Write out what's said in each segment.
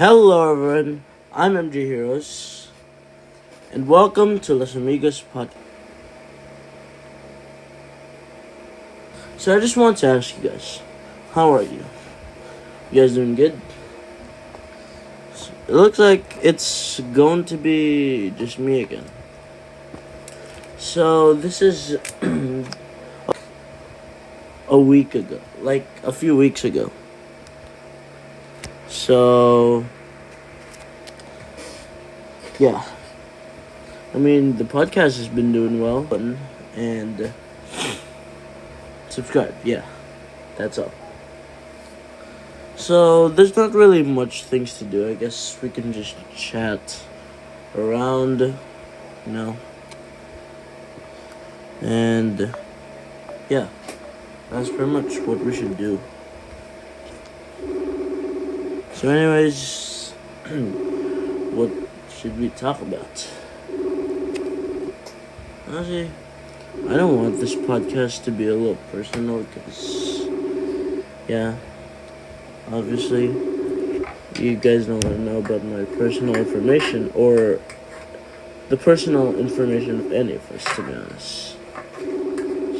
Hello everyone, I'm MG Heroes, and welcome to Los Amigos podcast. So I just want to ask you guys, how are you? You guys doing good? It looks like it's going to be just me again. So this is a week ago, like a few weeks ago. So, yeah. I mean, the podcast has been doing well, and subscribe. Yeah, that's all. So, there's not really much things to do. I guess we can just chat around, and yeah, that's pretty much what we should do. So anyways, what should we talk about? Honestly, I don't want this podcast to be a little personal because, yeah, obviously, you guys don't want to know about my personal information or the personal information of any of us, to be honest.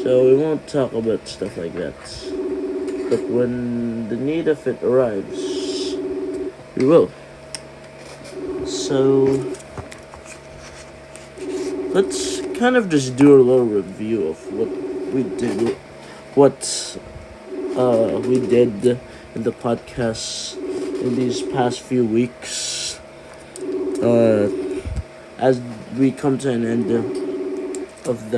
So we won't talk about stuff like that. But when the need of it arrives, we will. So, let's kind of just do a little review of what we did, we did in the podcast in these past few weeks. As we come to an end of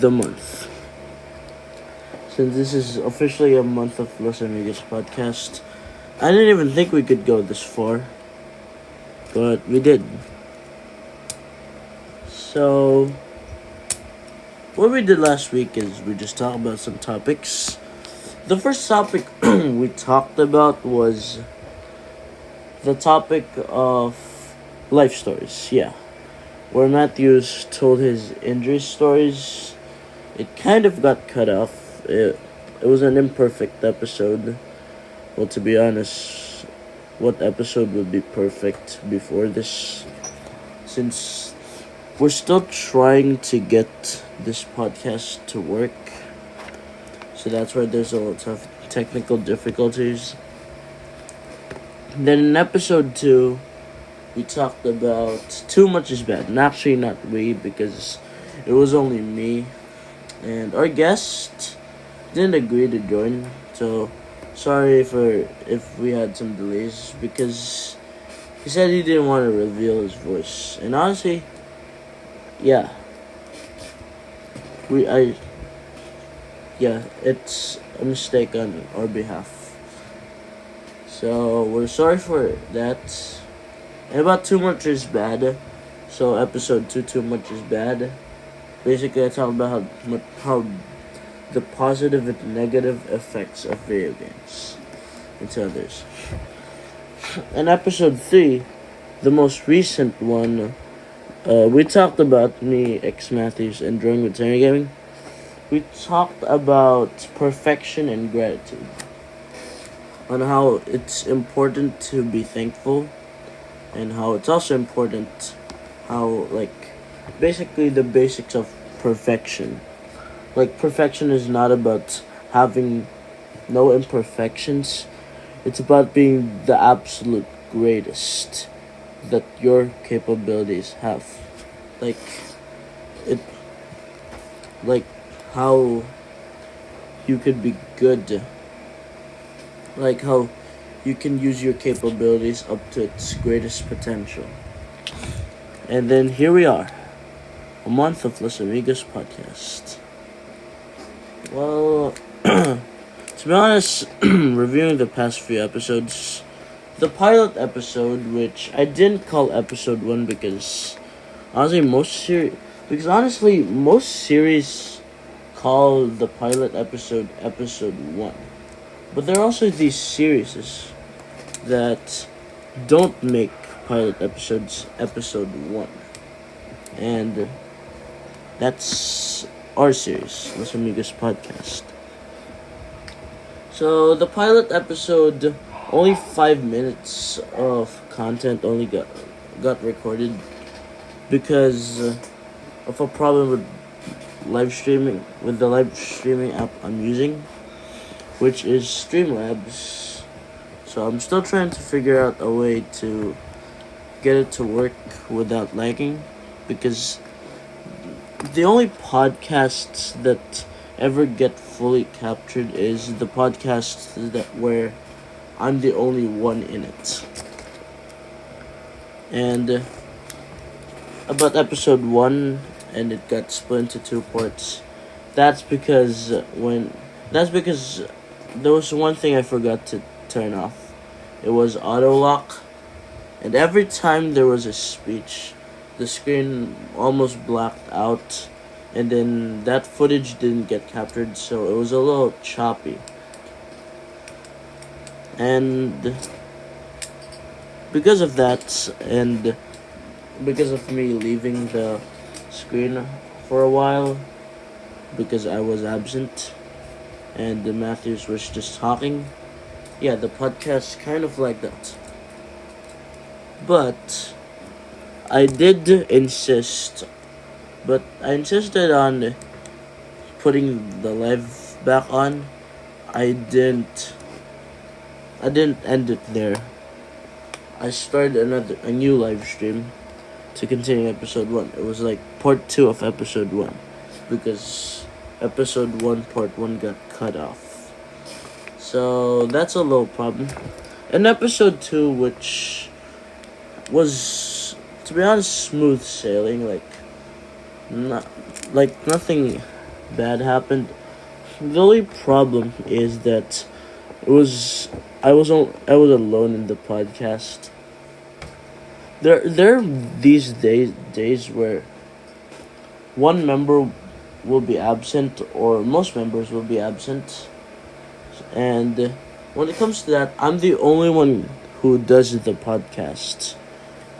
the month. Since this is officially a month of Los Amigos podcast, I didn't even think we could go this far, but we did. So, what we did last week is we just talked about some topics. The first topic we talked about was the topic of life stories, yeah. Where Matthews told his injury stories. It kind of got cut off. It was an imperfect episode. Well, to be honest, what episode would be perfect before this? Since we're still trying to get this podcast to work. So that's why there's a lot of technical difficulties. Then in episode 2, we talked about Too Much Is Bad. And actually not we, because it was only me. And our guest didn't agree to join, so sorry if we had some delays, because he said he didn't want to reveal his voice. And honestly, yeah, it's a mistake on our behalf. So we're sorry for that. And about Too Much Is Bad, so episode 2, Too Much Is Bad. Basically, I talk about how the positive and negative effects of video games into others. In episode 3, the most recent one, we talked about me, X Matthews, and Drawing with Terry Gaming. We talked about perfection and gratitude. On how it's important to be thankful, and how it's also important how, basically the basics of perfection. Perfection is not about having no imperfections. It's about being the absolute greatest that your capabilities have. How you could be good. How you can use your capabilities up to its greatest potential. And then here we are, a month of Los Amigos podcast. Well, to be honest, reviewing the past few episodes, the pilot episode, which I didn't call episode 1 because most series call the pilot episode 1. But there are also these series that don't make pilot episodes episode 1. And that's our series, Los Amigos podcast. So the pilot episode, only 5 minutes of content only got recorded because of a problem with the live streaming app I'm using, which is Streamlabs. So I'm still trying to figure out a way to get it to work without lagging, because the only podcasts that ever get fully captured is the podcasts that where I'm the only one in it. And about episode 1, and it got split into 2 parts. That's because there was one thing I forgot to turn off. It was auto lock, and every time there was a speech, the screen almost blacked out, and then that footage didn't get captured, so it was a little choppy. And because of that, and because of me leaving the screen for a while, because I was absent, and the Matthews was just talking, yeah, the podcast kind of like that. But I insisted on putting the live back on. I didn't end it there. I started a new live stream to continue episode 1. It was like part 2 of episode 1, because episode 1 part 1 got cut off. So that's a little problem. And episode 2, which was, to be honest, smooth sailing, nothing bad happened. The only problem is that I was alone in the podcast. There are these days where one member will be absent, or most members will be absent, and when it comes to that, I'm the only one who does the podcast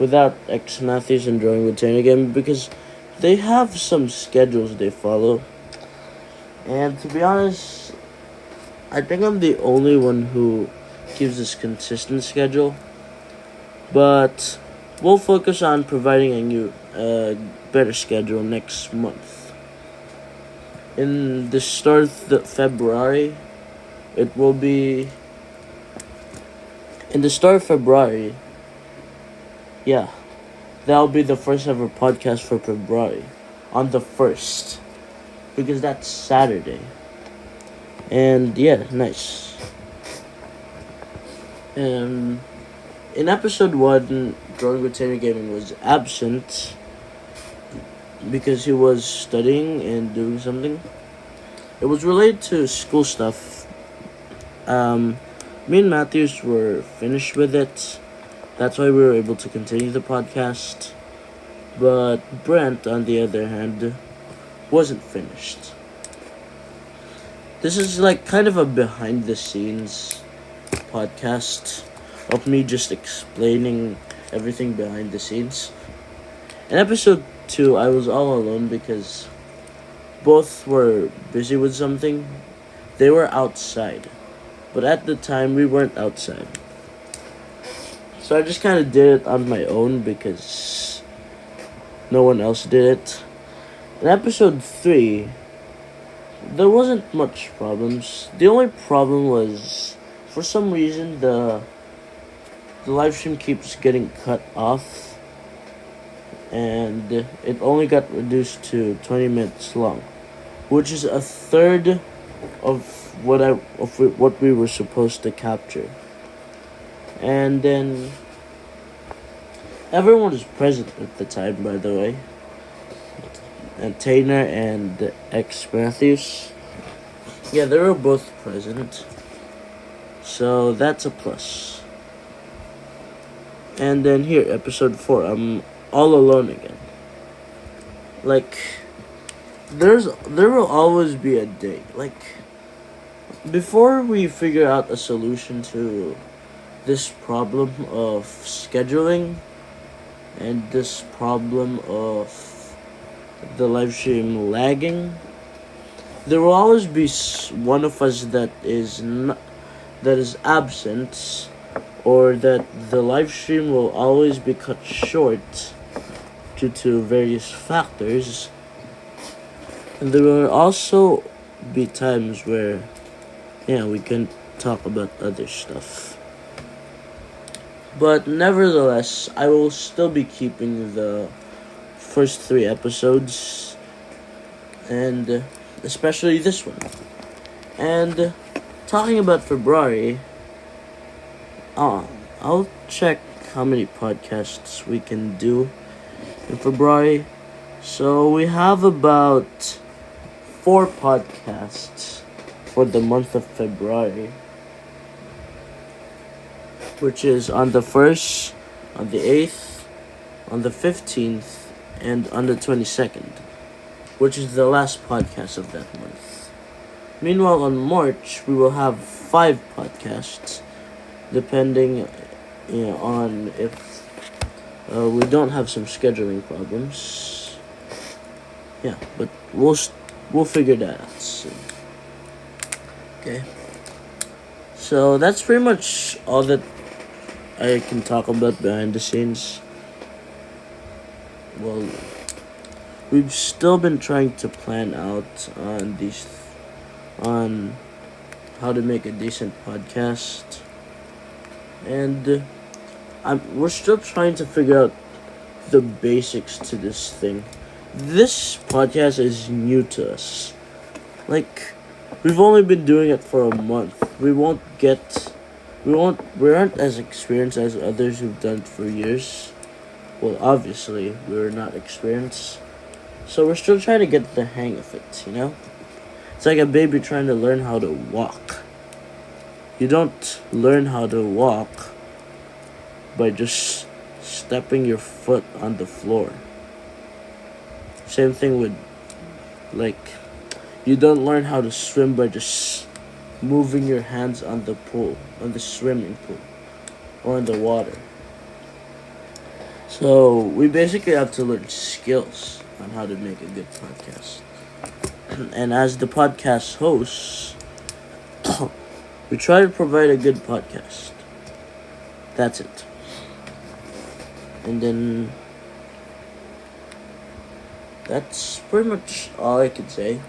without X Matthews and Drawing with Tane again, because they have some schedules they follow, and to be honest, I think I'm the only one who keeps this consistent schedule. But we'll focus on providing a new, better schedule next month. In the start of February, it will be. In the start of February, yeah, that'll be the first ever podcast for February, on the 1st, because that's Saturday. And yeah, nice. In episode 1, Drawing with Tanner Gaming was absent because he was studying and doing something. It was related to school stuff. Me and Matthews were finished with it. That's why we were able to continue the podcast. But Brent, on the other hand, wasn't finished. This is like kind of a behind the scenes podcast of me just explaining everything behind the scenes. In episode 2, I was all alone because both were busy with something. They were outside, but at the time we weren't outside. So I just kind of did it on my own because no one else did it. In episode 3, there wasn't much problems. The only problem was, for some reason, the live stream keeps getting cut off, and it only got reduced to 20 minutes long, which is a third of what we were supposed to capture. And then everyone was present at the time, by the way. And Tainer and X Matthews. Yeah, they were both present. So that's a plus. And then here, episode 4, I'm all alone again. There will always be a day. Before we figure out a solution to this problem of scheduling and this problem of the live stream lagging, there will always be one of us that is that is absent, or that the live stream will always be cut short due to various factors. And there will also be times where, we can talk about other stuff. But nevertheless, I will still be keeping the first 3 episodes, and especially this one. And talking about February, I'll check how many podcasts we can do in February. So we have about 4 podcasts for the month of February, which is on the 1st, on the 8th, on the 15th, and on the 22nd, which is the last podcast of that month. Meanwhile, on March, we will have 5 podcasts, depending on if we don't have some scheduling problems. Yeah, but we'll figure that out soon. Okay. So that's pretty much all that I can talk about behind the scenes. Well, we've still been trying to plan out on how to make a decent podcast, and we're still trying to figure out the basics to this thing. This podcast is new to us. Like, we've only been doing it for a month. We aren't as experienced as others who've done it for years. Well, obviously, we're not experienced. So we're still trying to get the hang of it, It's like a baby trying to learn how to walk. You don't learn how to walk by just stepping your foot on the floor. Same thing with, you don't learn how to swim by just moving your hands on the swimming pool, or in the water. So we basically have to learn skills on how to make a good podcast. And as the podcast hosts, we try to provide a good podcast. That's it. And then that's pretty much all I could say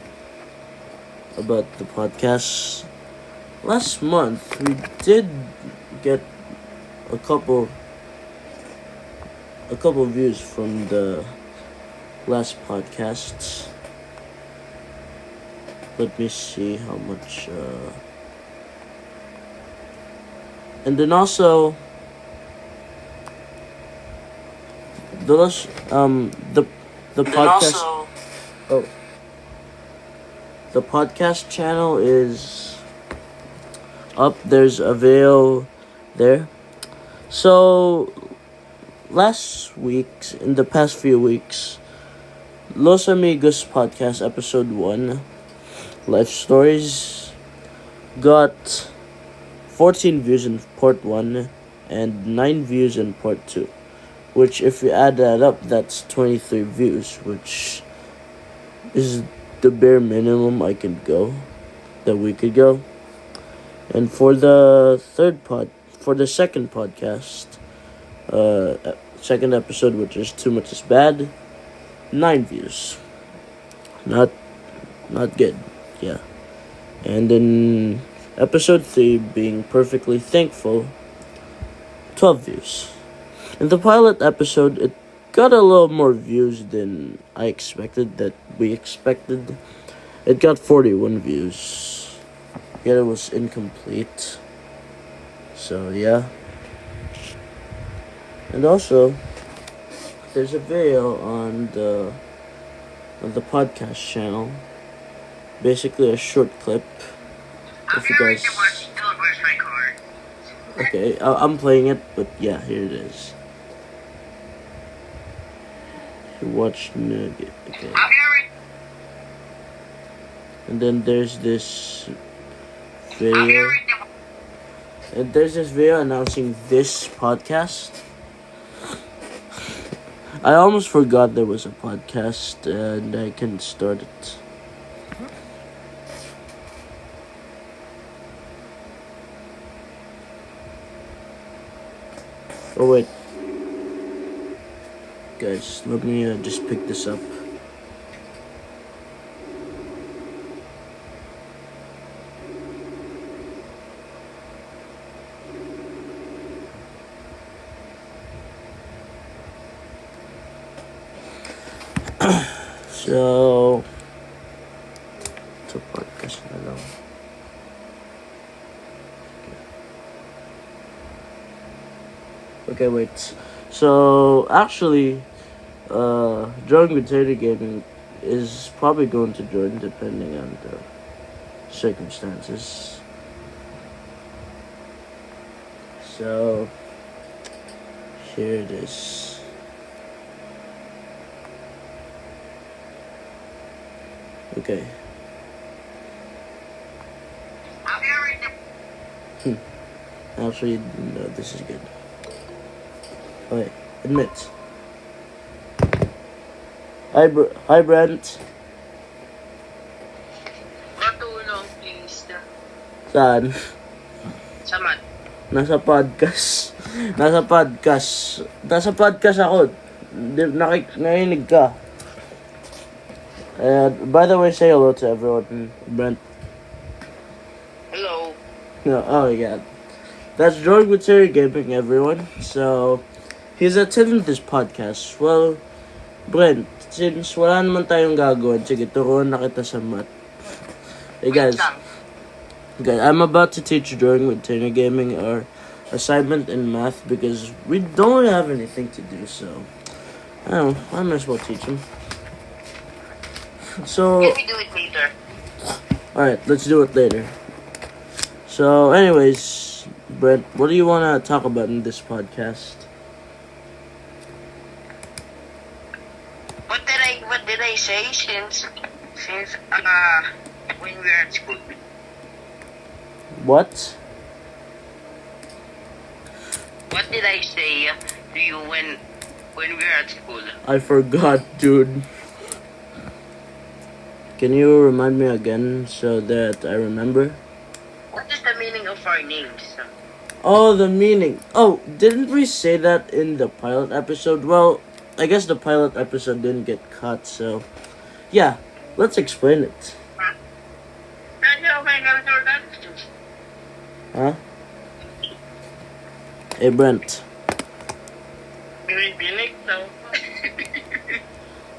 about the podcast. Last month, we did get a couple views from the last podcasts. Let me see how much. And then also, the podcast. The podcast channel is up. There's a video there. So in the past few weeks, Los Amigos podcast episode 1, Life Stories, got 14 views in part 1 and 9 views in part 2. Which, if you add that up, that's 23 views, which is the bare minimum that we could go. And for the second podcast, second episode, which is Too Much Is Bad, 9 views. Not good, yeah. And then episode 3, Being Perfectly Thankful, 12 views. In the pilot episode, it got a little more views than we expected. It got 41 views. Yet it was incomplete. So, yeah. And also, there's a video on the podcast channel. Basically a short clip. If you guys... Okay, I'm playing it, but yeah, here it is. Watch Nugget. Okay. And then there's this video. And there's this video announcing this podcast. I almost forgot there was a podcast, and I can start it. Oh wait, guys, let me just pick this up. So, ito podcast na lang. Okay, wait. So, actually, joining with Tater Gaming is probably going to join depending on the circumstances. So, here it is. Okay. Actually, no, this is good. Okay, admit. Hi, Brent. Matulong, please. Saan? Samat. Nasa podcast. Nasa podcast ako. Nakinig ka. By the way, say hello to everyone, Brent. Hello. No, oh yeah. That's Jordan with Terry Gaming, everyone. So, he's attending this podcast. Well, Brent, since wala naman tayong gagawin, sige, turuan na kita sa math. Hey guys, I'm about to teach Jordan with Terry Gaming our assignment in math because we don't have anything to do, so I might as well teach him. So, Can we do it later? alright, let's do it later. So, anyways, Brent, what do you want to talk about in this podcast? What did I say since when we were at school? What? What did I say to you when we were at school? I forgot, dude. Can you remind me again so that I remember? What is the meaning of our names? Oh, the meaning. Oh, didn't we say that in the pilot episode? Well, I guess the pilot episode didn't get cut, so yeah, let's explain it. Huh? Hey, Brent.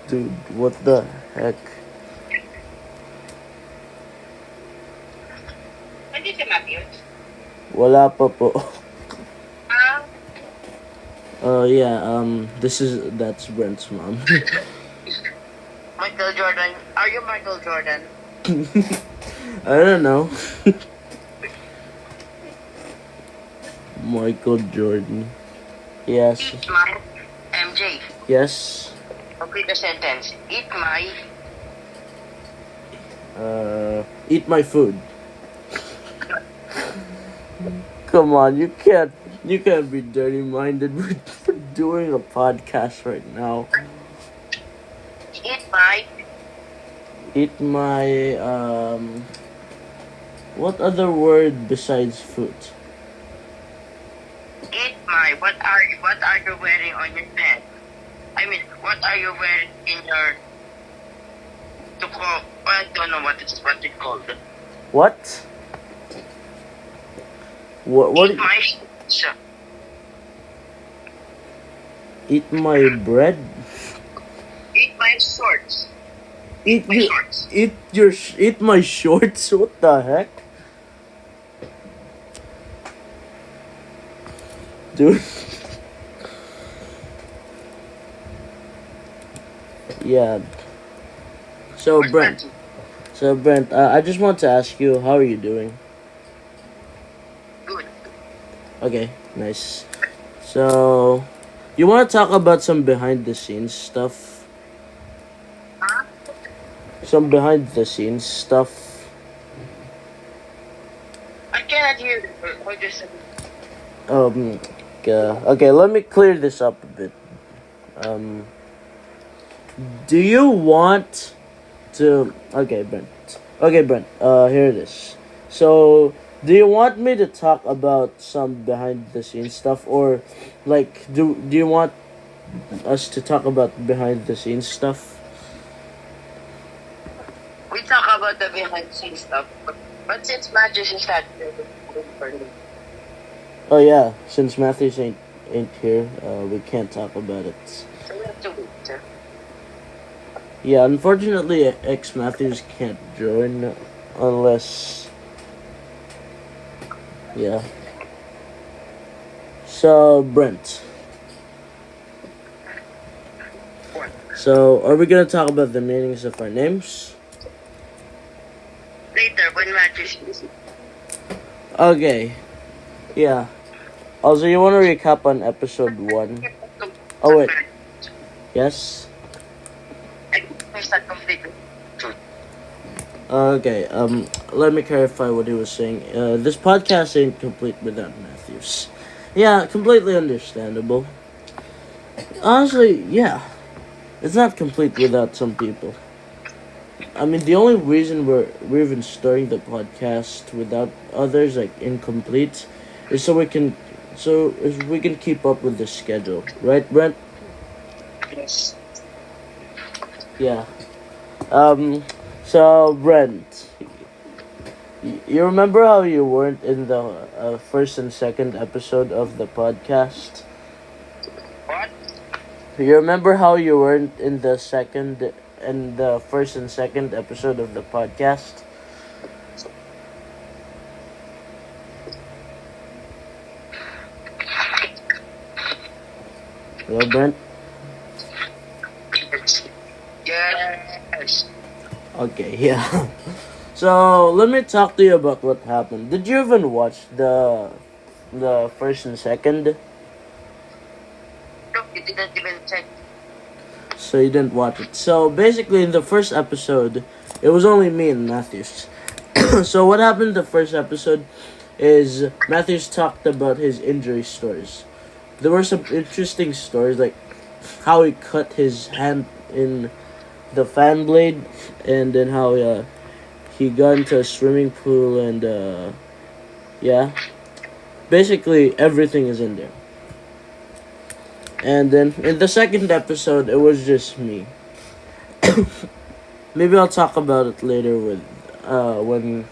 Dude, what the heck? Hindi si Matthew. Wala pa po. Ah, Yeah, that's Brent's mom. Michael Jordan. Are you Michael Jordan? I don't know. Michael Jordan. Yes. Eat my MJ. Yes. Complete the sentence. Eat my. Eat my food. Come on, you can't be dirty-minded. We're doing a podcast right now. Eat my. Eat my what other word besides food? Eat my. What are you wearing on your pants? I mean, what are you wearing in your? To call. I don't know what it's called. What? What? Eat my shorts. Eat my bread? Eat my shorts. Eat My shorts. eat my shorts? What the heck? Dude. Yeah. So Brent, I just want to ask you, how are you doing? Good. Okay, nice. So, you want to talk about some behind the scenes stuff? Huh? Some behind the scenes stuff. I cannot hear you. What you said. Okay, let me clear this up a bit. Do you want to? Okay, Brent. Here it is. So, Do you want me to talk about some behind the scenes stuff, or like do you want us to talk about behind the scenes stuff? We talk about the behind the scenes stuff, but since Matthews is not here, Oh yeah, since Matthews ain't here, we can't talk about it. so we have to wait. Yeah, unfortunately, X Matthews can't join unless yeah. So Brent. So are we gonna talk about the meanings of our names? Later, when Matthews is Okay. Yeah. Also, you want to recap on episode 1? Oh, wait. Yes? It's not completely true. Okay, let me clarify what he was saying. This podcast ain't complete without Matthews. Yeah, completely understandable. Honestly, yeah. It's not complete without some people. I mean, the only reason we're even starting the podcast without others, like incomplete, is so we can keep up with the schedule, right, Brent? Yes. Yeah. So Brent, you remember how you weren't in the first and second episode of the podcast? What? You remember how you weren't in the first and second episode of the podcast? Hello, Brent? Yes. Okay, yeah. So, let me talk to you about what happened. Did you even watch the first and second? No, you didn't even check. So you didn't watch it. So basically, in the first episode, it was only me and Matthews. So what happened in the first episode is Matthews talked about his injury stories. There were some interesting stories, like how he cut his hand in the fan blade, and then how he got into a swimming pool, and yeah, basically everything is in there. And then in the second episode, it was just me. Maybe I'll talk about it later with when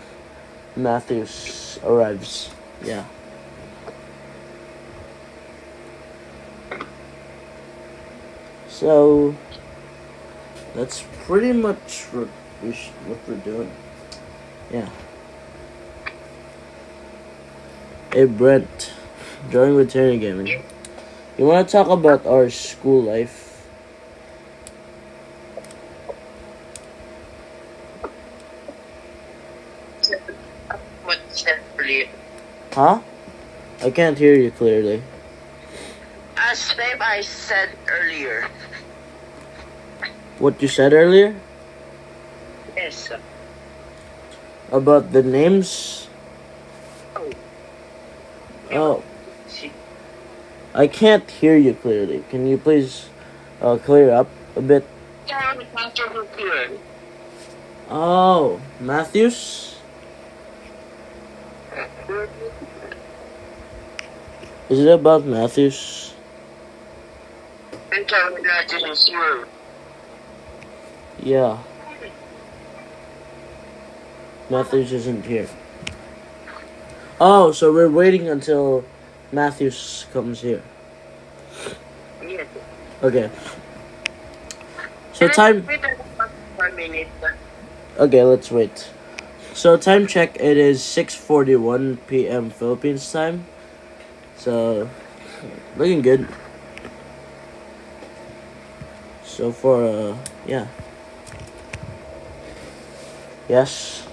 Matthews arrives. Yeah. So that's pretty much what we're doing. Yeah. Hey Brent, during returning gaming, you want to talk about our school life? What you said earlier. Huh? I can't hear you clearly. As babe, I said earlier. What you said earlier? Yes. About the names? Oh. I can't hear you clearly. Can you please clear up a bit? Oh, Matthews? Is it about Matthews? Yeah. Matthews isn't here. Oh, so we're waiting until Matthews comes here. Yes. Okay. So time... Wait 1 minute. Okay, let's wait. So time check, it is 6:41 p.m. Philippines time. So, looking good. So for, yeah. Yes.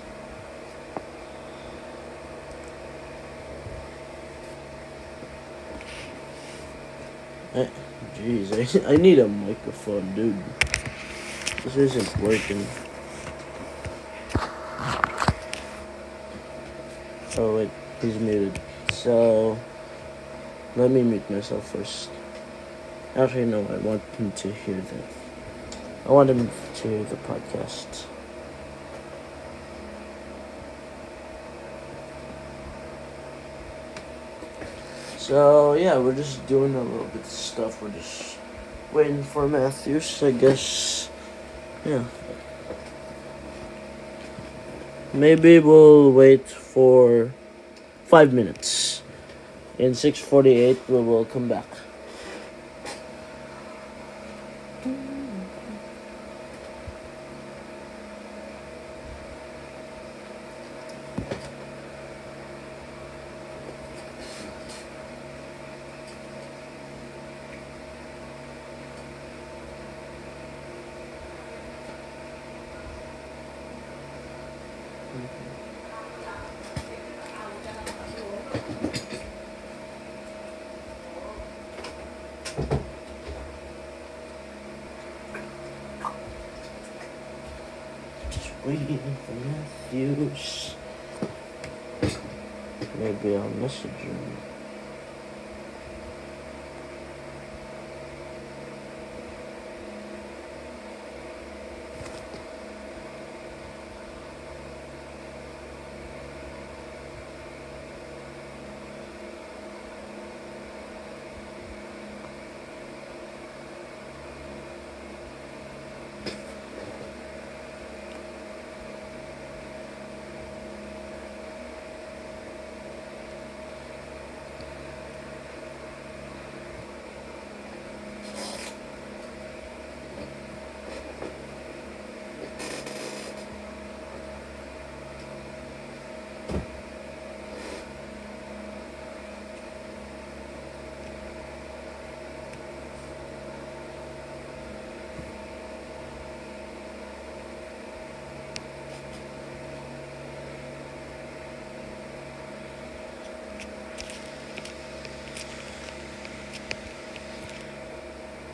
Jeez, I need a microphone, dude. This isn't working. Oh wait, he's muted. So, let me mute myself first. Actually, no, I want him to hear that. I want him to hear the podcast. So yeah, we're just doing a little bit of stuff. We're just waiting for Matthews, I guess. Yeah. Maybe we'll wait for 5 minutes. In 6:48, we will come back. Just waiting for Matthews. Maybe I'll message him.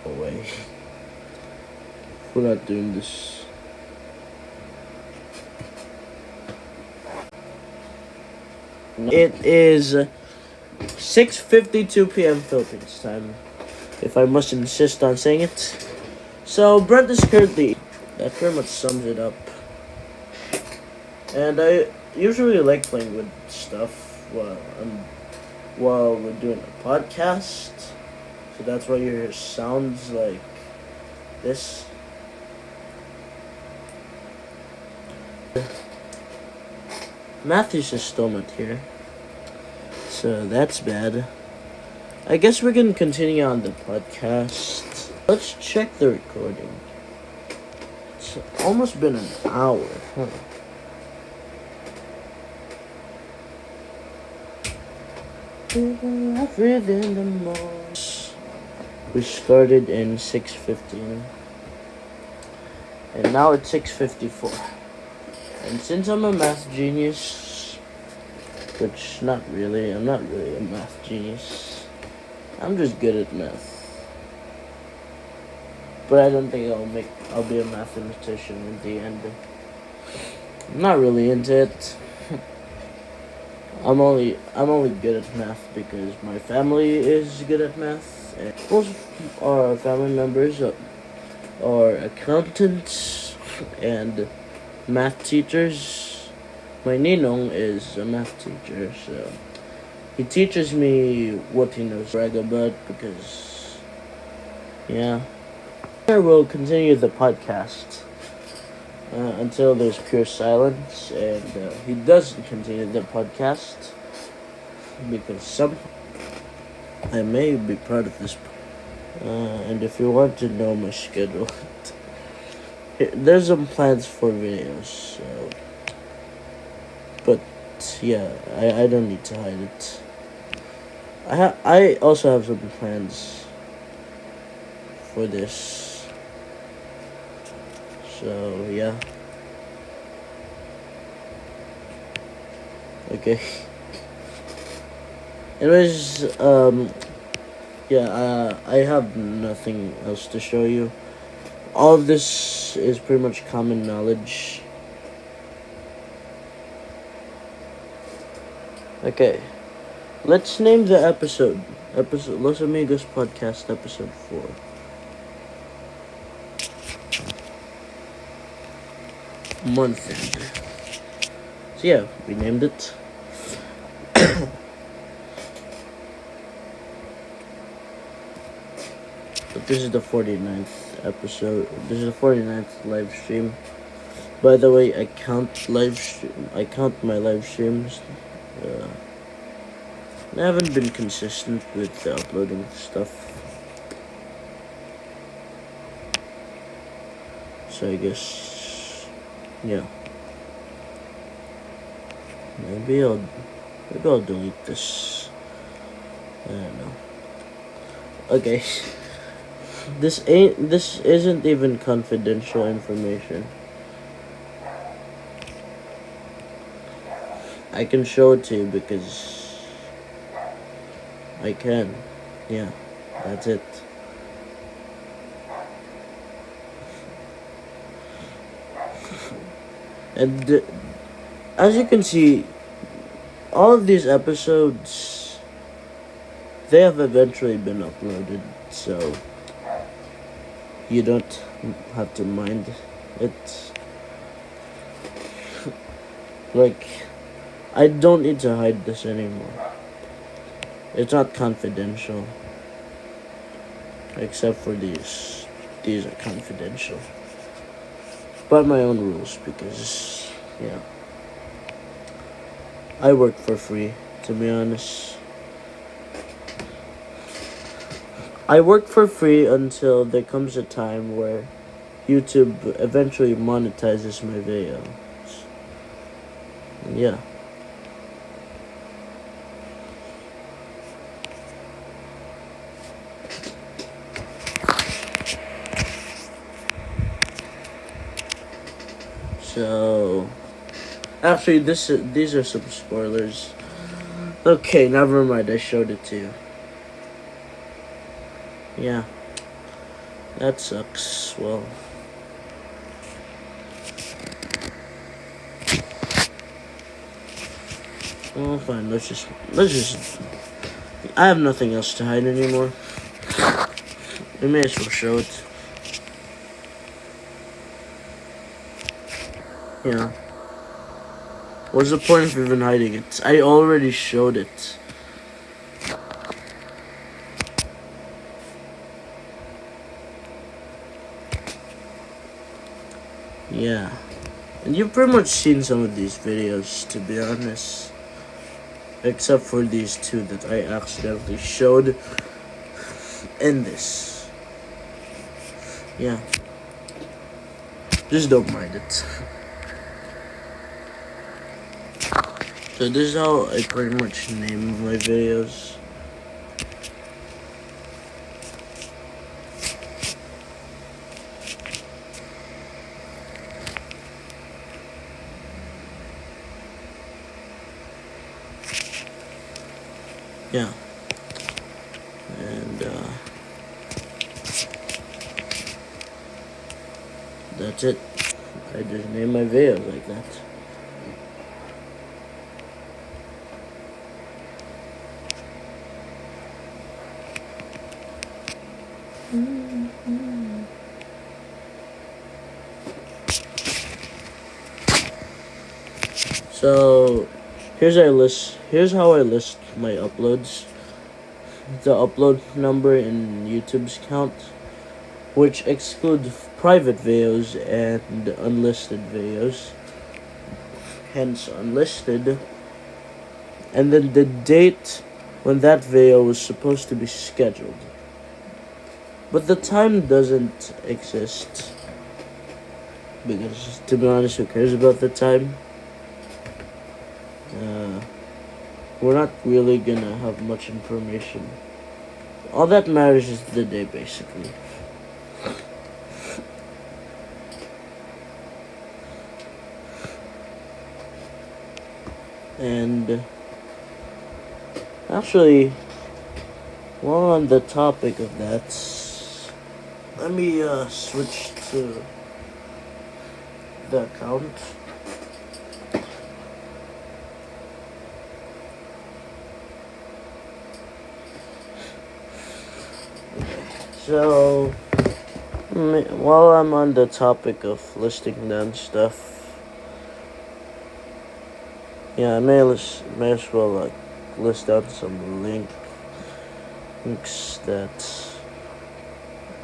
Away. We're not doing this. It is 6:52 p.m. Philippines time, if I must insist on saying it. So Brent is currently. That pretty much sums it up. And I usually like playing with stuff while we're doing a podcast. So that's why your sounds like this. Matthews is still not here, so that's bad. I guess we can continue on the podcast. Let's check the recording. It's almost been an hour, huh? Within the most. We started in 6:15, and now it's 6:54. And since I'm a math genius, which I'm not really a math genius. I'm just good at math. But I don't think I'll be a mathematician in the end. I'm not really into it. I'm only good at math because my family is good at math. And most of our family members are accountants and math teachers. My ninong is a math teacher, so he teaches me what he knows brag about because, yeah. I will continue the podcast until there's pure silence, and he doesn't continue the podcast because I may be part of this. And if you want to know my schedule, there's some plans for videos, so, but yeah, I don't need to hide it. I also have some plans for this, so yeah. Okay. Anyways, yeah, I have nothing else to show you. All of this is pretty much common knowledge. Okay, let's name the episode Los Amigos Podcast Episode 4. Month end. So yeah, we named it. But this is the 49th episode. This is the 49th live stream. By the way, I count my live streams. I haven't been consistent with uploading stuff. So I guess, yeah. Maybe I'll delete this. I don't know. Okay. This isn't even confidential information. I can show it to you because I can. Yeah, that's it. And as you can see, all of these episodes, they have eventually been uploaded, so you don't have to mind it. Like, I don't need to hide this anymore. It's not confidential. Except for these. These are confidential. By my own rules, because, yeah. I work for free, to be honest. I work for free until there comes a time where YouTube eventually monetizes my videos. Yeah. So, actually, these are some spoilers. Okay, never mind. I showed it to you. Yeah, that sucks. Well, fine. Let's just. I have nothing else to hide anymore. We may as well show it. Yeah. What's the point of even hiding it? I already showed it. Yeah. And you've pretty much seen some of these videos, to be honest. Except for these two that I accidentally showed in this. Yeah. Just don't mind it. So this is how I pretty much name my videos. Yeah. And that's it. I just name my videos like that. So here's how I list my uploads. The upload number in YouTube's count, which excludes private videos and unlisted videos. Hence unlisted. And then the date when that video was supposed to be scheduled. But the time doesn't exist. Because, to be honest, who cares about the time? We're not really gonna have much information. All that matters is the day, basically. And actually, while on the topic of that, let me switch to the account. So, while I'm on the topic of listing down stuff, yeah, I may as well list out some links that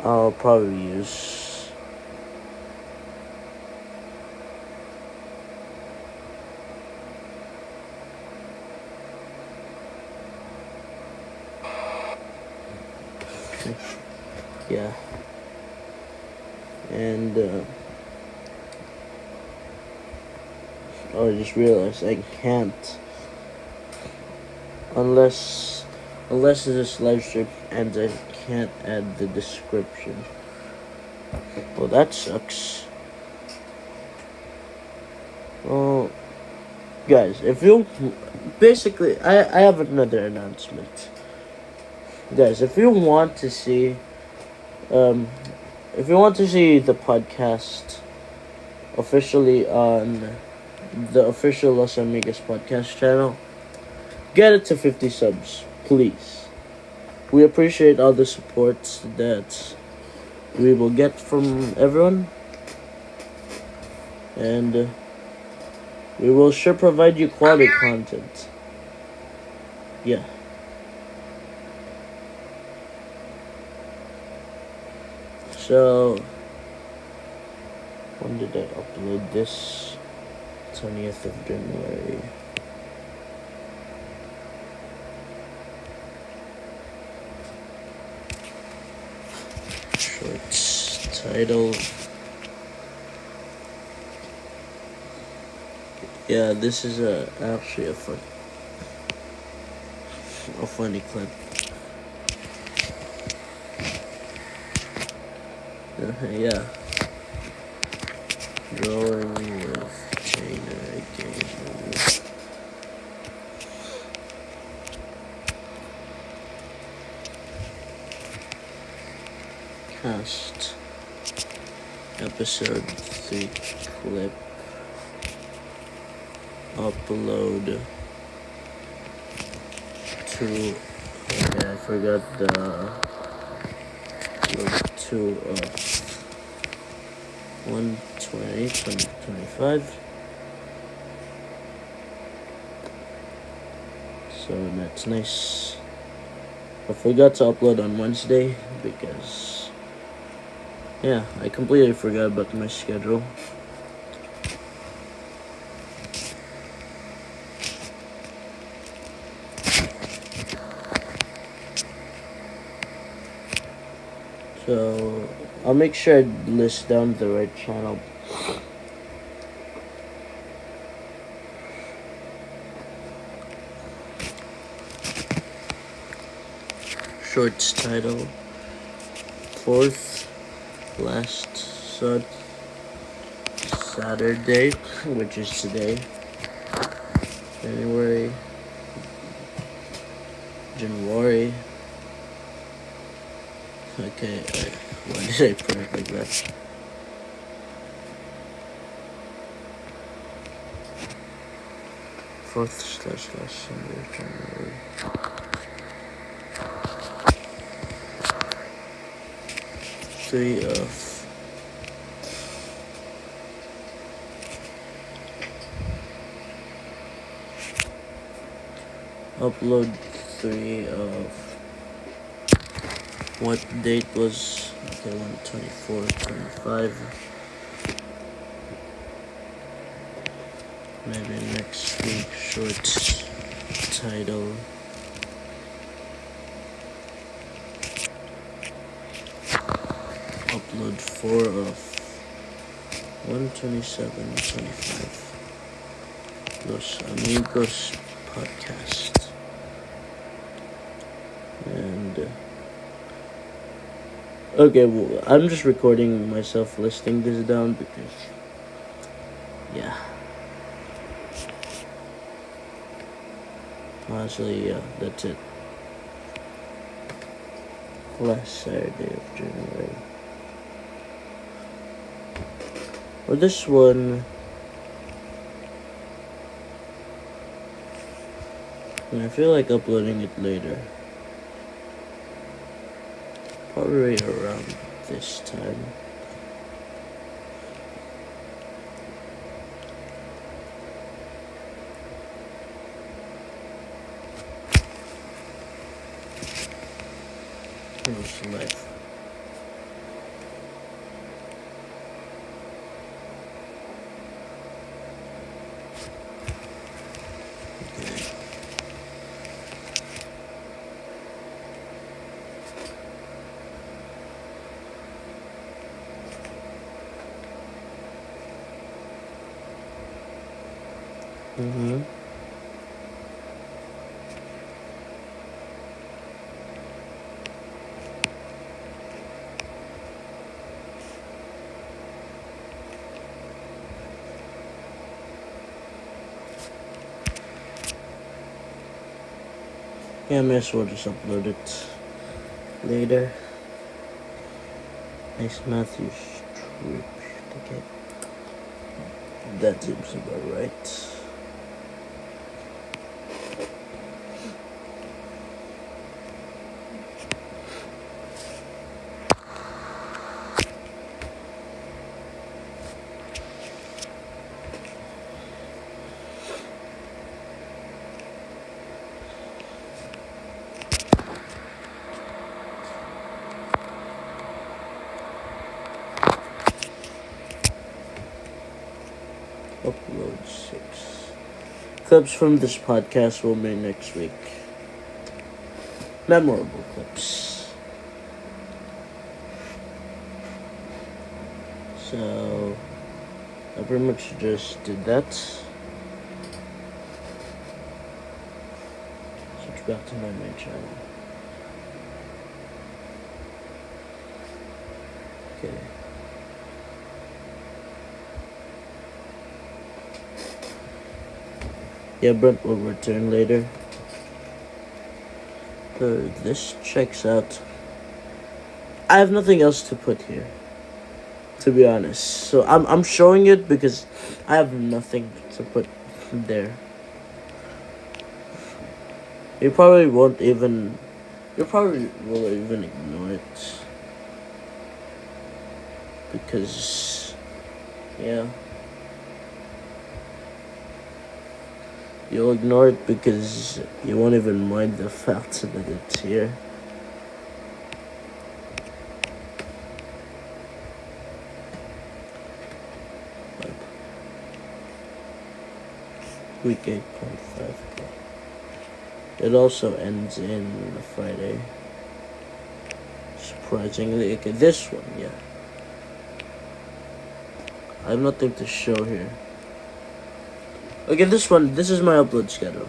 I'll probably use. Yeah. And I just realized I can't unless this live stream ends. I can't add the description. Well, that sucks. Well, guys, if you basically, I have another announcement. Guys, if you want to see, if you want to see the podcast officially on the official Los Amigos podcast channel, get it to 50 subs, please. We appreciate all the support that we will get from everyone, and we will sure provide you quality content. Yeah. So, when did I upload this? 20th of January. Shorts title. Yeah, this is actually a funny clip. Yeah. Drawing with Chainer again. Cast episode 3 clip. Upload to. Okay, I forgot the. To 1/20/2025. So that's nice. I forgot to upload on Wednesday because, yeah, I completely forgot about my schedule. So I'll make sure I list down the right channel. Shorts title: fourth last Saturday, which is today, January. Okay, why did I put it like that? Fourth slash Sunday, January. Three of upload 3 of what date was, okay, 1/24/25. Maybe next week. Shorts title: upload 4 of 1/27/25. Los Amigos podcast. And okay, well, I'm just recording myself listing this down because, yeah. Honestly, yeah, that's it. Last Saturday of January. Or this one. I feel like uploading it later. Probably around this time. Life. Mm-hmm. Yeah, I may as well just upload it later. Nice Matthew Strip. Okay. That seems about right. Upload 6. Clips from this podcast will be next week. Memorable clips. So, I pretty much just did that. Switch back to my main channel. Okay. Yeah, Brent will return later. This checks out. I have nothing else to put here, to be honest. So I'm showing it because I have nothing to put there. You probably won't even. You probably will even ignore it because, yeah. You'll ignore it because you won't even mind the fact that it's here. Week 8.5. It also ends in Friday. Surprisingly, okay, this one, yeah. I have nothing to show here. Okay, this one, this is my upload schedule.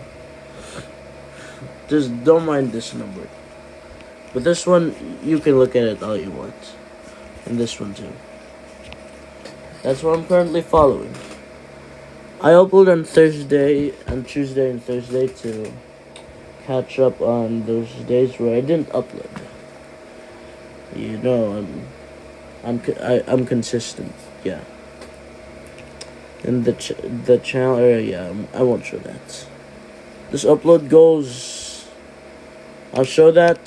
Just don't mind this number. But this one, you can look at it all you want. And this one too. That's what I'm currently following. I upload on Thursday, on Tuesday and Thursday to catch up on those days where I didn't upload. You know, I'm consistent, yeah. And the channel area, yeah, I won't show that. This upload goes. I'll show that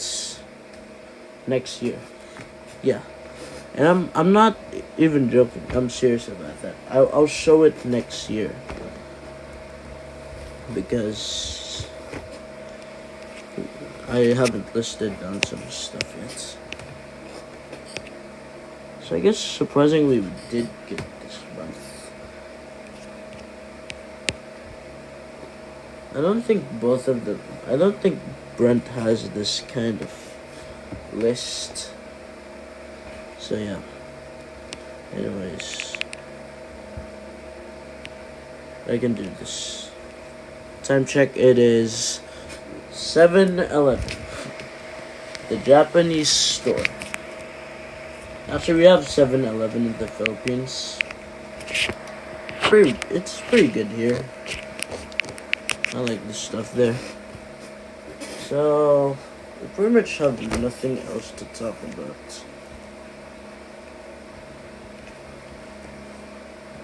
next year. Yeah, and I'm not even joking. I'm serious about that. I'll show it next year because I haven't listed down some stuff yet. So I guess surprisingly we did get this month. I don't think both of them. I don't think Brent has this kind of list. So yeah. Anyways, I can do this. Time check. It is 7-Eleven, the Japanese store. Actually, we have 7-Eleven in the Philippines. It's pretty good here. I like the stuff there. So, we pretty much have nothing else to talk about.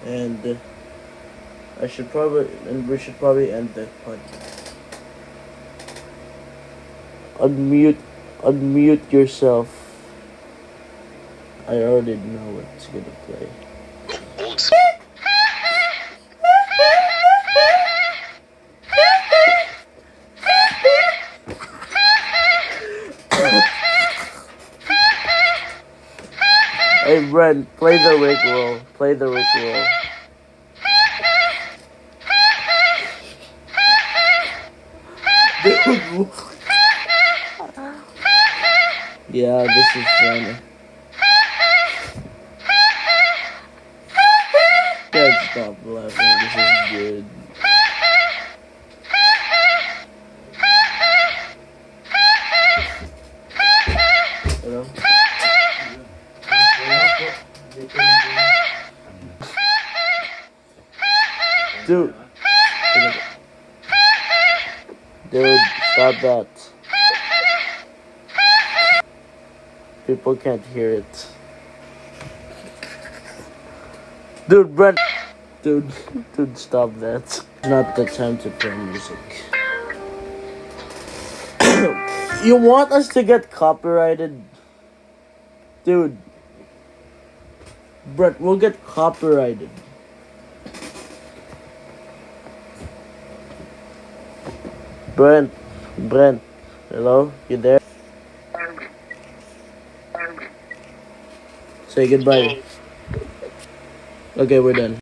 And we should probably end the podcast. Unmute yourself. I already know what's gonna play. Hey Brent, play the Rick roll. Play the Rick roll. Dude, yeah, this is funny. Can't stop laughing. This is good. Dude. Dude, stop that. People can't hear it. Dude, Brent. Dude, stop that. It's not the time to play music. You want us to get copyrighted? Dude. Brent, we'll get copyrighted. Brent, hello? You there? Say goodbye. Okay, we're done.